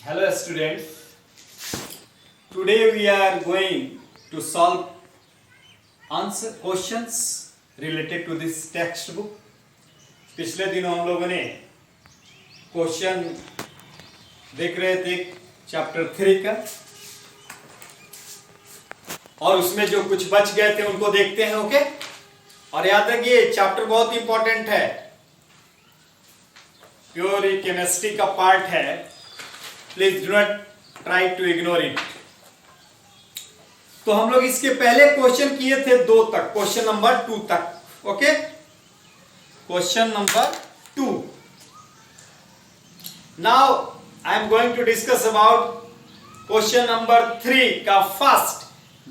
Hello students, today we are going to solve answer questions related to this textbook. पिछले दिनों हम लोगों ने क्वेश्चन देख रहे थे चैप्टर 3 का और उसमें जो कुछ बच गए थे उनको देखते हैं। ओके, और याद रखिए चैप्टर बहुत इंपॉर्टेंट है, प्योर केमिस्ट्री का पार्ट है, please do not try to ignore it. तो हम लोग इसके पहले क्वेश्चन किए थे 2 तक, क्वेश्चन नंबर 2 तक। Okay, question number 2। Now I am going to discuss about question number 3 का first.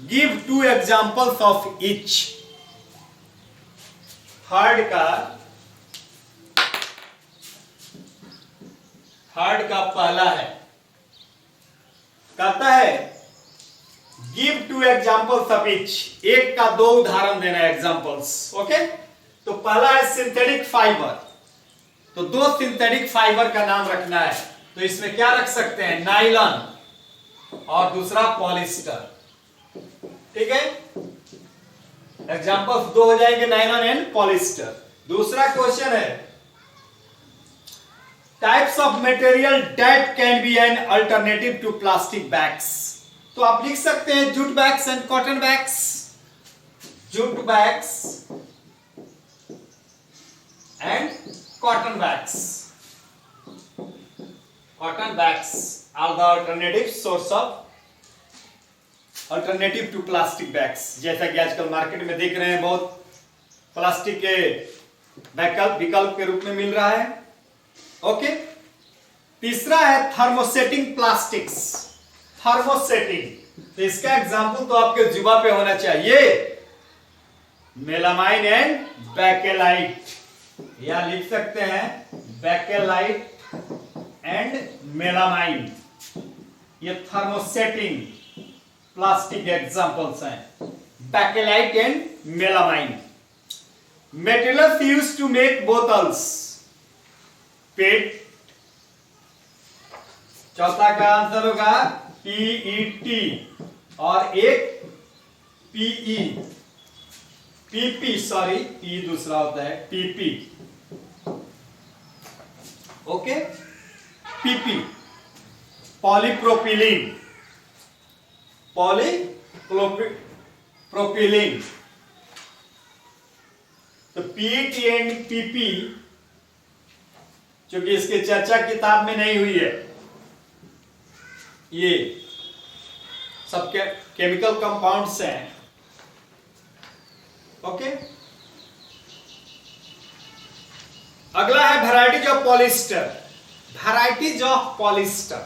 Give 2 examples of each. Third का पहला है, कहता है गिव 2 एग्जांपल्स ऑफ ईच। एक का 2 उदाहरण देना है, एग्जांपल्स। ओके, तो पहला है सिंथेटिक फाइबर, तो 2 सिंथेटिक फाइबर का नाम रखना है। तो इसमें क्या रख सकते हैं, नायलॉन और दूसरा पॉलिस्टर। ठीक है, एग्जांपल्स 2 हो जाएंगे, नायलॉन एंड पॉलिस्टर। दूसरा क्वेश्चन है types of material that can be an alternative to plastic bags. तो आप लिख सकते हैं jute bags and cotton bags. Jute bags and cotton bags. Cotton bags are the alternative source of alternative to plastic bags. जैसा कि आजकल market में देख रहे हैं, बहुत प्लास्टिक के विकल्प के रूप में मिल रहा है। ओके, तीसरा है थर्मोसेटिंग प्लास्टिक्स। थर्मोसेटिंग, तो इसका एग्जांपल तो आपके जुबा पे होना चाहिए, मेलामाइन एंड बेकेलाइट। या लिख सकते हैं बेकेलाइट एंड मेलामाइन, ये थर्मोसेटिंग प्लास्टिक एग्जांपल्स हैं, Bakelite and melamine. Materials used to make bottles, PET. चौथा का आंसर होगा पीईटी और एक पीई, पीपी, सॉरी पी दूसरा होता है, PP. Okay, PP polypropylene, polypropylene. तो पीईटी एंड पीपी, क्योंकि इसकी चर्चा किताब में नहीं हुई है, ये सब केमिकल कंपाउंड्स हैं। ओके, अगला है varieties of polyester. Varieties of polyester,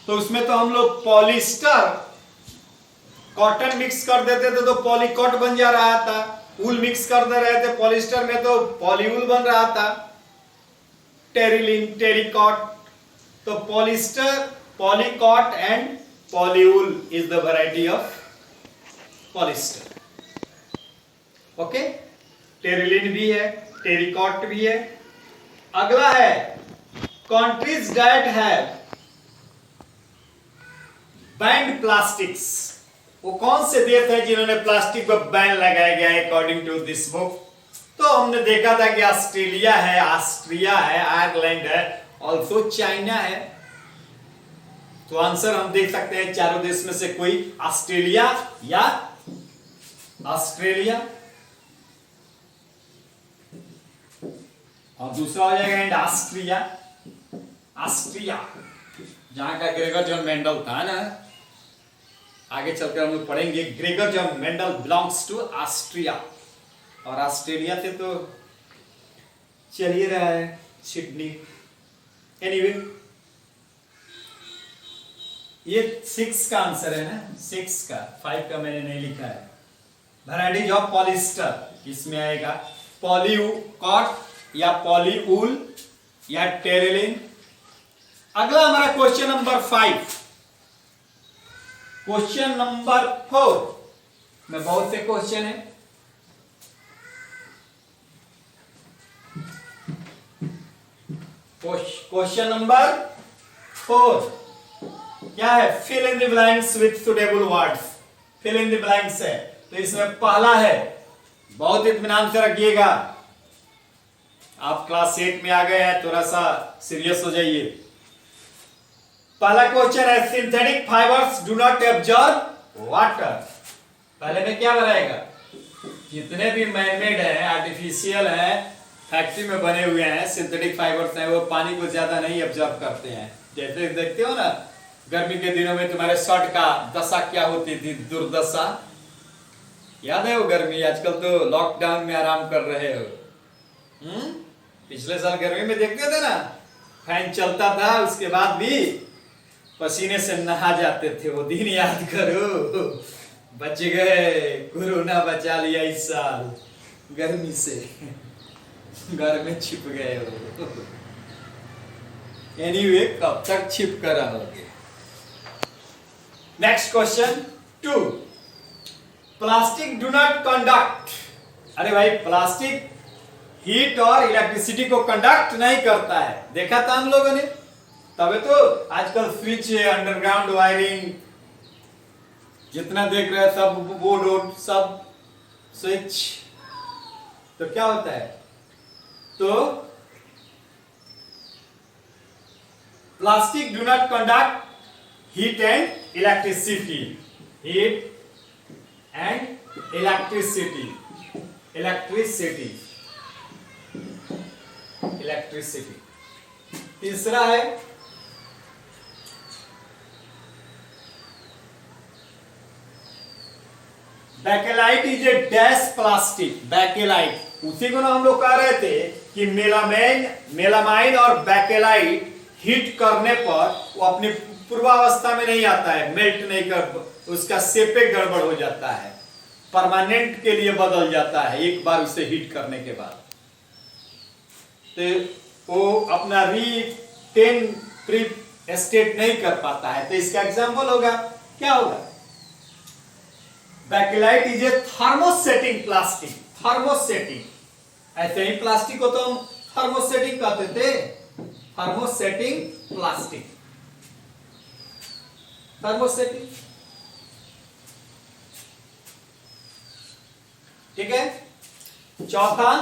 तो उसमें तो हम लोग पॉलिस्टर कॉटन मिक्स कर देते थे तो पॉलीकॉट बन जा रहा था, वूल मिक्स कर दे रहे थे पॉलिस्टर में तो पॉलीवूल बन रहा था, टेरिलिन, टेरिकॉट। तो polyester, polycot and polywool is the variety of polyester. Okay, terylene भी है, टेरिकॉट भी है। अगला है countries that have banned plastics. वो कौन से देश हैं जिन्होंने प्लास्टिक पर बैन लगाया गया है अकॉर्डिंग टू दिस बुक? तो हमने देखा था कि ऑस्ट्रेलिया है, ऑस्ट्रिया है, आयरलैंड है, ऑल्सो चाइना है। तो आंसर हम देख सकते हैं चारों देश में से कोई, ऑस्ट्रेलिया या ऑस्ट्रेलिया, और दूसरा हो जाएगा एंड ऑस्ट्रिया। ऑस्ट्रिया जहां का ग्रेगर जॉन मेंडल था ना, आगे चलकर हम लोग पढ़ेंगे, Gregor John Mendel belongs to Austria. और ऑस्ट्रेलिया से तो चल ही रहा है सिडनी। एनीवे, ये 6 का आंसर है ना, 6 का, 5 का मैंने नहीं लिखा है। वैरायटीज ऑफ पॉलिस्टर इसमें आएगा पॉलीकॉट या पॉलीवूल या टेरिलिन। अगला हमारा क्वेश्चन नंबर 5। क्वेश्चन नंबर 4 में बहुत से क्वेश्चन है। क्वेश्चन नंबर 4 क्या है? Fill in the blanks with suitable words. Fill in the blanks है, तो इसमें पहला है, बहुत इत्मीनान से रखिएगा, आप क्लास 8 में आ गए हैं, थोड़ा सा सीरियस हो जाइए। पहला क्वेश्चन है, synthetic fibres do not absorb water. पहले में क्या बनाएगा? जितने भी मैनमेड है, आर्टिफिशियल है, फैक्ट्री में बने हुए हैं, सिंथेटिक फाइबर्स हैं, वो पानी को ज्यादा नहीं एब्जॉर्ब करते हैं। जैसे देखते हो ना, गर्मी के दिनों में तुम्हारे शर्ट का दशा क्या होती थी, दुर्दशा, याद है वो गर्मी? आजकल तो लॉकडाउन में आराम कर रहे हो। पिछले साल गर्मी में देखते थे ना, फैन चलता था, उसके बाद भी पसीने से नहा जाते थे। वो दिन याद करो, बच गए, कोरोना बचा लिया इस साल गर्मी से, घर में छिप गए हो। एनीवे, कब तक छिप कर रहोगे? Next question 2, plastic do not conduct. अरे भाई, प्लास्टिक हीट और इलेक्ट्रिसिटी को कंडक्ट नहीं करता है, देखा था हम लोगों ने, तबे तो आजकल स्विच है, अंडरग्राउंड वायरिंग, जितना देख रहे हैं सब बोर्ड, सब स्विच। तो क्या होता है? तो plastic do not conduct heat and electricity. Heat and electricity, electricity, electricity. तीसरा है, Bakelite is a dash plastic. Bakelite, उसी को ना हम लोग कह रहे थे कि मेलामाइन और बैकेलाइट हीट करने पर वो अपनी पूर्वावस्था में नहीं आता है, मेल्ट नहीं कर, उसका शेपे गड़बड़ हो जाता है, परमानेंट के लिए बदल जाता है एक बार उसे हीट करने के बाद। तो वो अपना प्री स्टेट नहीं कर पाता है। तो इसका एग्जाम्पल होगा, क्या होगा? Bakelite is a thermosetting plastic. Thermosetting, ऐसे ही प्लास्टिक को तो हम थर्मोसेटिंग कहते थे, थर्मोसेटिंग प्लास्टिक, थर्मोसेटिंग। ठीक है। चौथा,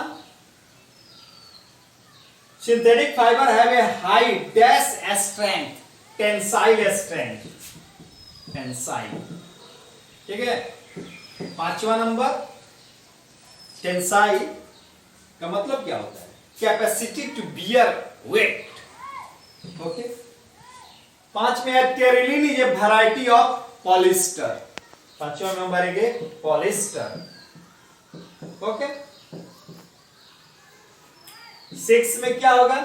synthetic fibre have a high dash strength, tensile strength, tensile. ठीक है। पांचवा नंबर, टेंसाइल का मतलब क्या होता है? Capacity to bear weight. Okay. पांचवें है, terylene is a variety of polyester. पांचवा नंबर है पॉलिस्टर। ओके। 6 में क्या होगा?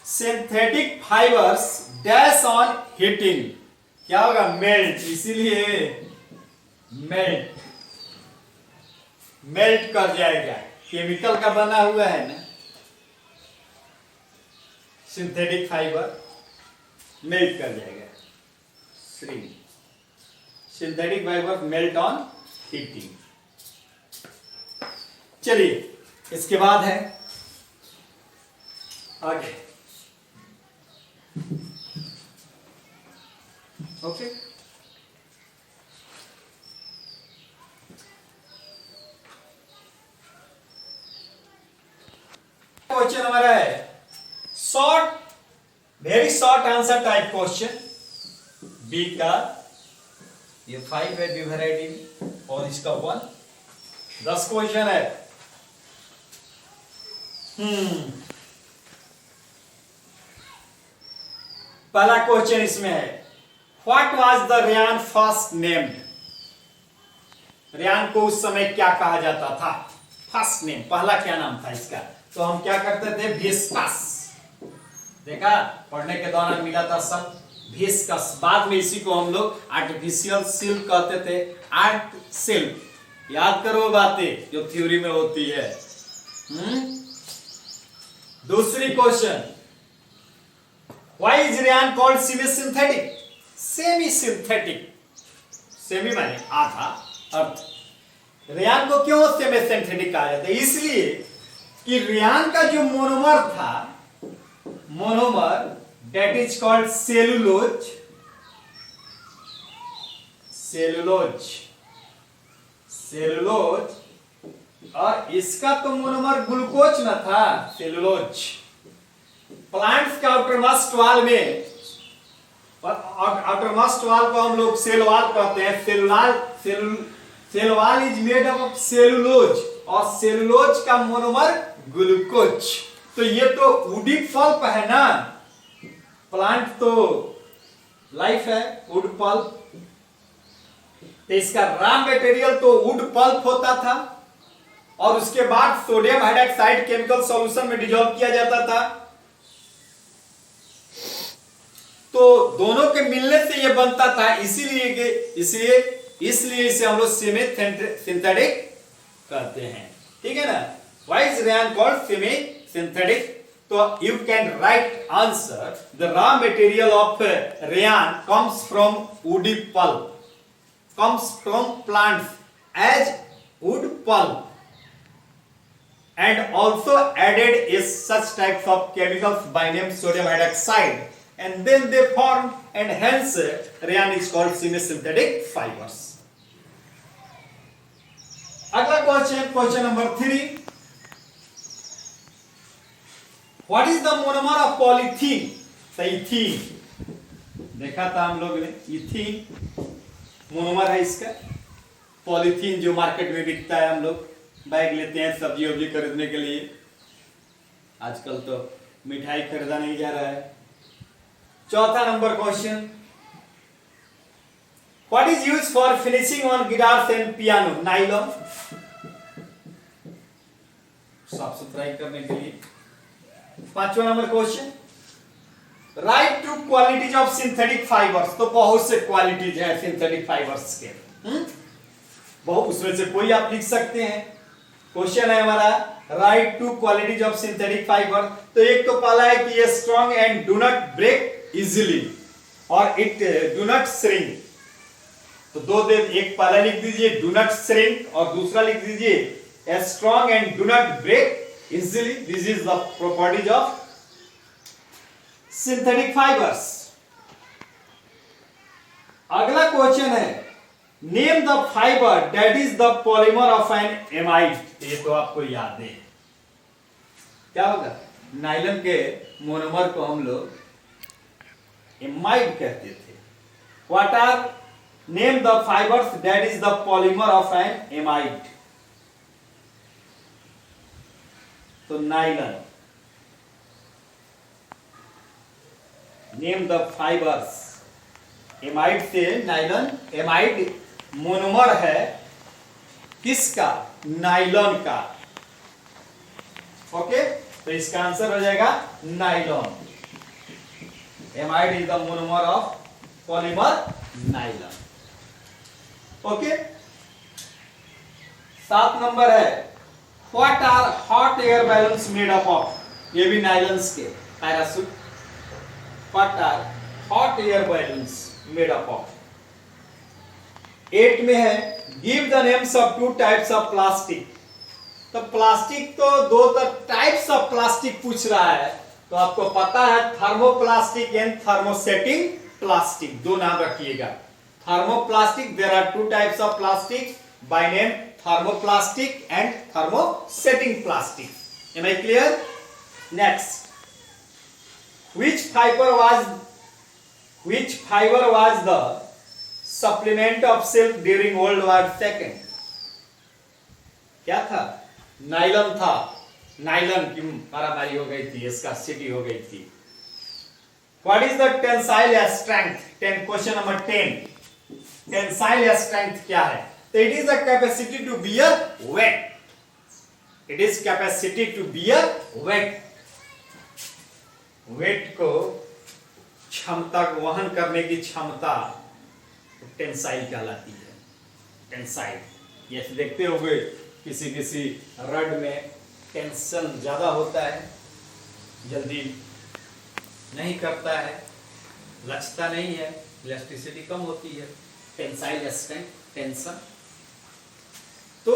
Synthetic fibres dash on heating, क्या होगा? मेल्ट। इसीलिए मेल्ट, मेल्ट कर जाएगा, केमिकल का बना हुआ है ना सिंथेटिक फाइबर, मेल्ट कर जाएगा। 3, synthetic fibre melt on heating. चलिए, इसके बाद है आगे। ओके। क्वेश्चन हमारा है short, very short answer type question. B का ये 5 है, बी वैरायटी, और इसका 1। 10 क्वेश्चन है। पहला क्वेश्चन इसमें है, what was the rayon first named? Rayon को उस समय क्या कहा जाता था? फर्स्ट नेम, पहला क्या नाम था इसका? तो हम क्या करते थे? विस्कस। देखा, पढ़ने के दौरान मिला था सब, विस्कस। बाद में इसी को हम लोग आर्टिफिशियल सिल्क कहते थे, आर्ट सिल्क। याद करो बातें जो थ्योरी में होती है। दूसरी question, why is rayon called semi synthetic? Semi synthetic, semi माने आधा, अर्थ। रेयान को क्यों सेमी सिंथेटिक कहा जाता है? इसलिए कि रेयान का जो मोनोमर था, monomer that is called cellulose. Cellulose और इसका तो मोनोमर ग्लूकोज न था, सेलुलोज। प्लांट्स के आउटरमोस्ट वाल में, आउटरमोस्ट वाल को हम लोग सेल वाल कहते हैं। Cell wall is made up of cellulose और सेलुलोज का मोनोमर ग्लूकोज। तो ये तो वुडी पल्प है ना, प्लांट तो लाइफ है, वुड पल्प। तो इसका रॉ मटेरियल तो वुड पल्प होता था और उसके बाद सोडियम हाइड्रोक्साइड केमिकल सॉल्यूशन में डिसॉल्व किया जाता था। तो दोनों के मिलने से ये बनता था, इसलिए इसे हम लोग सेमी सिंथेटिक कहते हैं। ठीक है ना। Why is rayon called semi synthetic? तो you can write answer the raw material of rayon comes from woody pulp, comes from plants as wood pulp and also added is such types of chemicals by name sodium hydroxide and then they form and hence rayon is called semi-synthetic fibers. अगला question number 3, what is the monomer of polythene? Ethene देखा था हम लोग ने, ethene monomer है इसका। Polythene जो market में बिकता है, हम लोग बैग लेते हैं सब्जी वब्जी खरीदने के लिए। आजकल तो मिठाई खरीदा नहीं जा रहा है। चौथा number question, what is use for finishing on guitars and piano? Nylon, साफ सुथराई करने के लिए। पांचवा number question, right two qualities of synthetic fibres. तो बहुत से क्वालिटीज है सिंथेटिक फाइबर्स के, बहुत, उसमें से कोई आप लिख सकते हैं। क्वेश्चन है हमारा, write two qualities of synthetic fibre. तो एक तो पहला है कि ये strong and do not break easily और इट डू नॉट श्रिंक। तो दो दे, एक पहला लिख दीजिए डू नॉट श्रिंक और दूसरा लिख दीजिए strong and do not break easily. This is the properties of synthetic fibres. अगला क्वेश्चन है, name the fibre that is the polymer of an amide. ये तो आपको याद है, क्या होगा? नाइलन के मोनोमर को हम लोग एमाइड कहते थे। What are, name the fibres that is the polymer of an amide. तो nylon, name the fibres. Amide से नाइलन, एमाइड मोनोमर है किसका? नाइलॉन का। ओके, तो इसका आंसर हो जाएगा nylon. Amide is the monomer of polymer nylon. Okay, 7 number है, what are hot air balloons made up of? ये भी नाइलॉन्स के, parachute. What are hot air balloons made up of? 8 में है, give the names of 2 types of plastic। तो plastic तो दो types of plastic पूछ रहा है, तो आपको पता है थर्मोप्लास्टिक एंड थर्मोसेटिंग प्लास्टिक, दो नाम रखिएगा। Thermoplastic, there are 2 types of plastic by name thermoplastic and thermosetting plastic. Am I clear? Next, Which fiber was the supplement of silk during World War II? क्या था? Nylon था। Nylon की मारामारी हो गई थी, इसका सिटी हो गई थी। What is the tensile strength? Question number 10. Tensile strength क्या है? तो it is the capacity to bear weight. It is capacity to bear weight. Weight को, क्षमता को वहन करने की क्षमता टेंसाइल कहलाती है। टेंसाइल, ये देखते होंगे किसी रड में टेंशन ज्यादा होता है, जल्दी नहीं करता है, लचता नहीं है, इलास्टिसिटी कम होती है। Tensile strength, tension. तो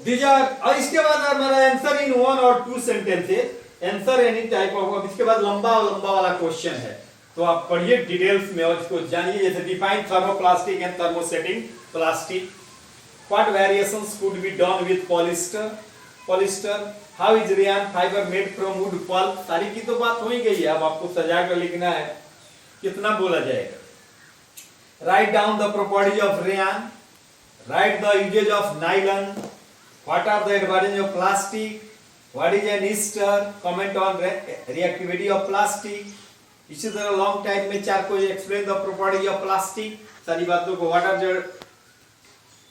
दीज आर, और इसके बाद हमारा आंसर इन 1 और 2 sentences, answer any type of. इसके बाद लंबा वाला क्वेश्चन है, तो आप पढ़िए डिटेल्स में और इसको जानिए। जैसे define thermoplastic and thermosetting plastic, what variations could be done with polyester, how is rayon fibre made from wood pulp. सारी की तो बात हो ही गई है, अब आपको सजा कर लिखना है, कितना बोला जाएगा। Write down the properties of rayon, write the usages of nylon, what are the advantage of plastic, what is an ester, comment on reactivity of plastic. इसी तरह लॉन्ग टाइम में 4 को explain the properties of plastic, सारी बातों को, what are the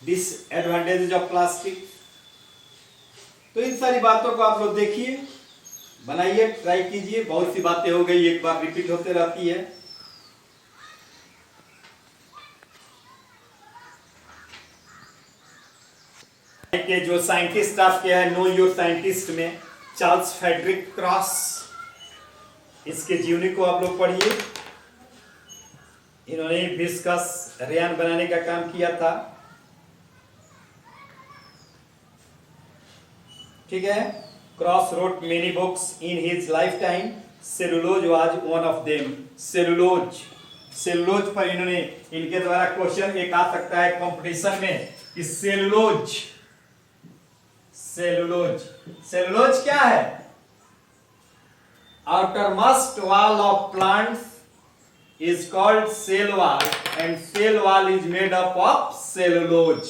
disadvantages of plastic. तो इन सारी बातों को आप लोग देखिए, बनाइए, ट्राई कीजिए। बहुत सी बातें हो गई, एक बार रिपीट होते रहती है। के जो साइंटिस्ट आपके हैं नो योर साइंटिस्ट में चार्ल्स फ्रेडरिक क्रॉस, इसके जीवनी को आप लोग पढ़िए। इन्होंने विस्कस रेयन बनाने का काम किया था, ठीक है। Cross wrote many books in his lifetime, cellulose was one of them. Cellulose पर इन्होंने, इनके द्वारा क्वेश्चन एक आ सकता है कंपटीशन में कि सेलुलोज क्या है। Outermost wall of plants is called cell wall and cell wall is made up of cellulose.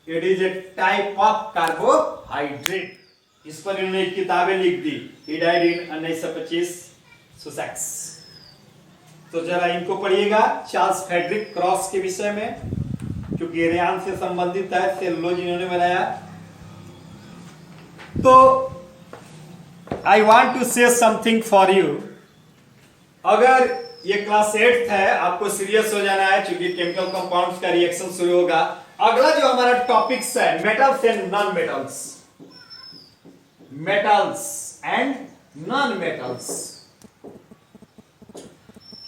It is a type of carbohydrate. इस पर इन्होंने किताबें लिख दी। He died in 1925 Sussex. तो जरा इनको पढ़िएगा, चार्ल्स फ्रेडरिक क्रॉस के विषय में, क्योंकि रेयन से संबंधित है, सेलुलोज इन्होंने बनाया। तो I want to say something for you. अगर ये क्लास 8th है, आपको सीरियस हो जाना है, क्योंकि केमिकल कंपाउंड्स का रिएक्शन शुरू होगा। अगला जो हमारा टॉपिक्स है metals and non metals, metals and non metals.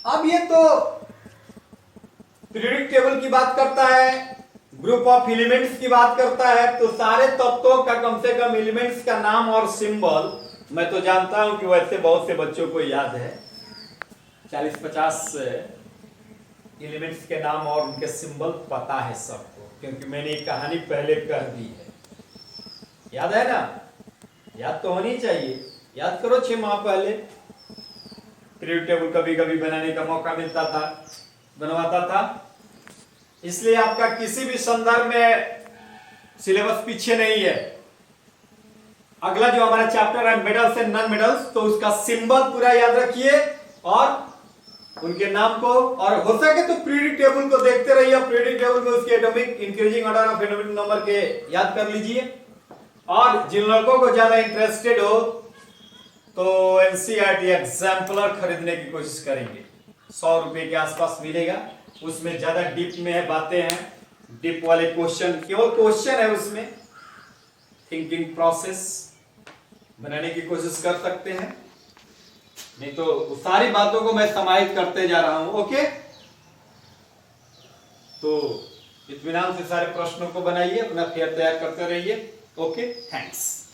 अब ये तो पीरियोडिक टेबल की बात करता है, ग्रुप ऑफ एलिमेंट्स की बात करता है, तो सारे तत्वों का कम से कम एलिमेंट्स का नाम और सिंबल मैं तो जानता हूं कि वैसे बहुत से बच्चों को याद है, 40-50 एलिमेंट्स के नाम और उनके सिंबल पता है सबको, क्योंकि मैंने एक कहानी पहले कर दी है। याद है ना? याद तो होनी चाहिए, याद करो 6 माह पहले पीरियोडिक टेबल कभी कभी बनाने का मौका मिलता था, बनवाता था। इसलिए आपका किसी भी संदर्भ में सिलेबस पीछे नहीं है। अगला जो हमारा चैप्टर है मेटल्स एंड नॉन मेटल्स, तो उसका सिंबल पूरा याद रखिए और उनके नाम को, और हो सके तो पीरियोडिक टेबल को देखते रहिए। पीरियोडिक टेबल में उसके atomic increasing order of atomic number के याद कर लीजिए। और जिन लोगों को ज्यादा इंटरेस्टेड हो तो एनसीईआरटी एग्जाम्पलर खरीदने की कोशिश करेंगे, 100 रुपए के आसपास मिलेगा। उसमें ज्यादा डीप में है, बातें हैं, डीप वाले क्वेश्चन, केवल क्वेश्चन है उसमें, थिंकिंग प्रोसेस बनाने की कोशिश कर सकते हैं। नहीं तो सारी बातों को मैं समाहित करते जा रहा हूं। ओके, तो इत्मीनान से सारे प्रश्नों को बनाइए, अपना फेयर तैयार करते रहिए। Okay, thanks.